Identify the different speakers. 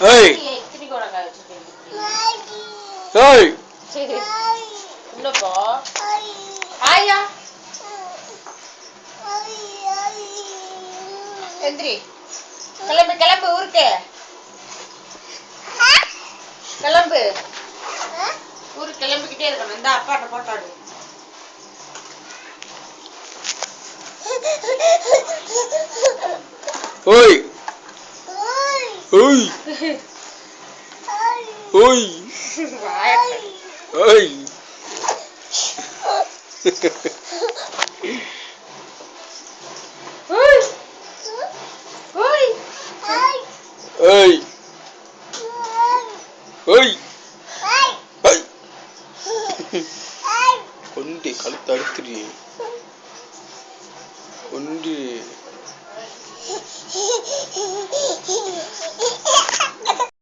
Speaker 1: ஏய்
Speaker 2: இத்திரி கோடங்கா வச்சிருக்கேன்.
Speaker 1: ஏய்
Speaker 2: சரி உள்ள போ. ஆயா எந்திரி. கிளம்பு கிளம்பு ஊருக்கு கிளம்பு. ஊருக்கு கிளம்பிக்கிட்டே இருக்கணும். இந்த அப்பாட்ட போட்டாடு.
Speaker 1: ஓய் ஓய் ஓய் ஓய் ஓய் ஓய் கொண்டு கழுத்து அறுத்துடு கொண்டு